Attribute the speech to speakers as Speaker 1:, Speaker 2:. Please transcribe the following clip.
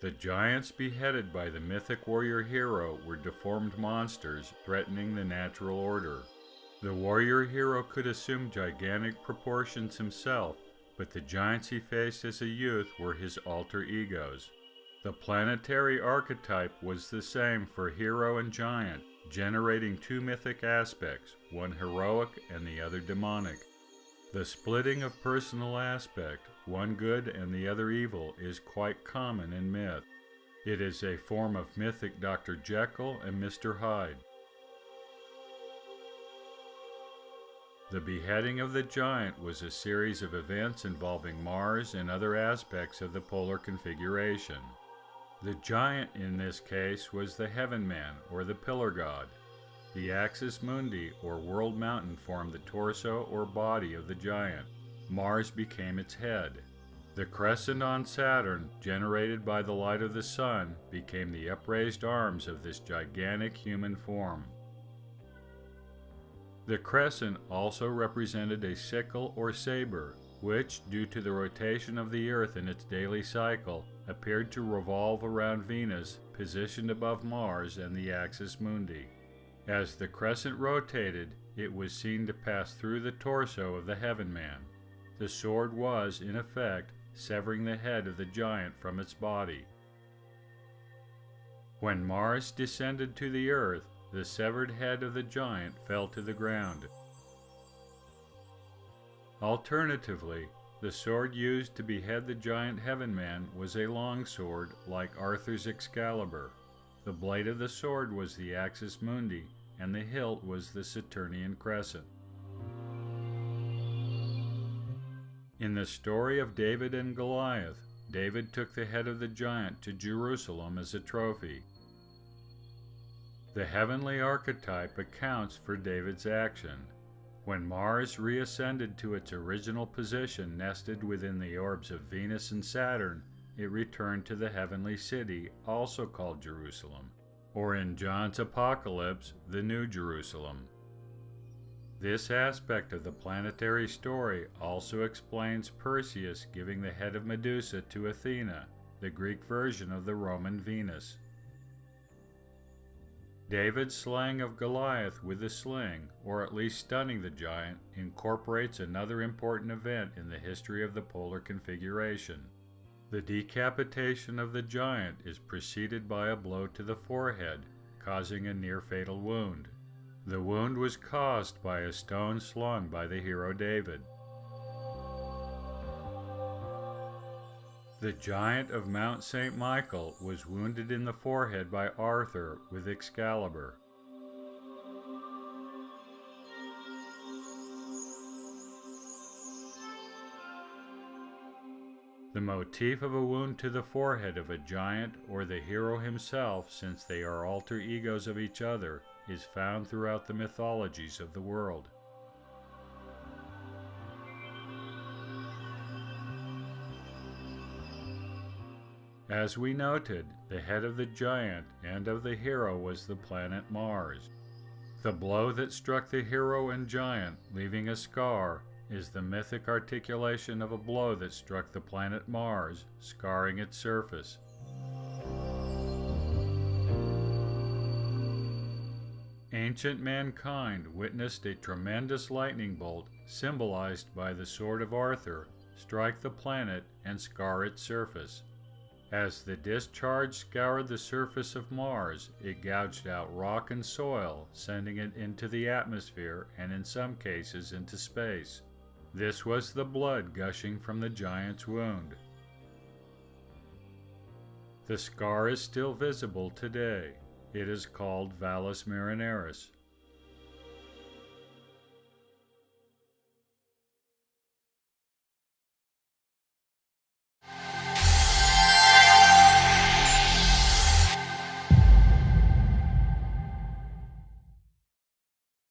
Speaker 1: The giants beheaded by the mythic warrior hero were deformed monsters threatening the natural order. The warrior hero could assume gigantic proportions himself, but the giants he faced as a youth were his alter egos. The planetary archetype was the same for hero and giant, generating two mythic aspects, one heroic and the other demonic. The splitting of personal aspect, one good and the other evil, is quite common in myth. It is a form of mythic Dr. Jekyll and Mr. Hyde. The beheading of the giant was a series of events involving Mars and other aspects of the polar configuration. The giant in this case was the Heaven Man, or the Pillar God. The axis mundi, or world mountain, formed the torso or body of the giant. Mars became its head. The crescent on Saturn, generated by the light of the sun, became the upraised arms of this gigantic human form. The crescent also represented a sickle or saber, which, due to the rotation of the Earth in its daily cycle, appeared to revolve around Venus, positioned above Mars and the axis mundi. As the crescent rotated, it was seen to pass through the torso of the Heaven Man. The sword was, in effect, severing the head of the giant from its body. When Mars descended to the Earth, the severed head of the giant fell to the ground. Alternatively, the sword used to behead the giant Heaven Man was a long sword like Arthur's Excalibur. The blade of the sword was the axis mundi, and the hilt was the Saturnian crescent. In the story of David and Goliath, David took the head of the giant to Jerusalem as a trophy. The heavenly archetype accounts for David's action. When Mars reascended to its original position nested within the orbs of Venus and Saturn, it returned to the heavenly city, also called Jerusalem, or in John's Apocalypse, the New Jerusalem. This aspect of the planetary story also explains Perseus giving the head of Medusa to Athena, the Greek version of the Roman Venus. David's slaying of Goliath with the sling, or at least stunning the giant, incorporates another important event in the history of the polar configuration. The decapitation of the giant is preceded by a blow to the forehead, causing a near-fatal wound. The wound was caused by a stone slung by the hero David. The giant of Mount St. Michael was wounded in the forehead by Arthur with Excalibur. The motif of a wound to the forehead of a giant or the hero himself, since they are alter egos of each other, is found throughout the mythologies of the world. As we noted, the head of the giant and of the hero was the planet Mars. The blow that struck the hero and giant, leaving a scar, is the mythic articulation of a blow that struck the planet Mars, scarring its surface. Ancient mankind witnessed a tremendous lightning bolt, symbolized by the sword of Arthur, strike the planet and scar its surface. As the discharge scoured the surface of Mars, it gouged out rock and soil, sending it into the atmosphere and in some cases into space. This was the blood gushing from the giant's wound. The scar is still visible today. It is called Valles Marineris.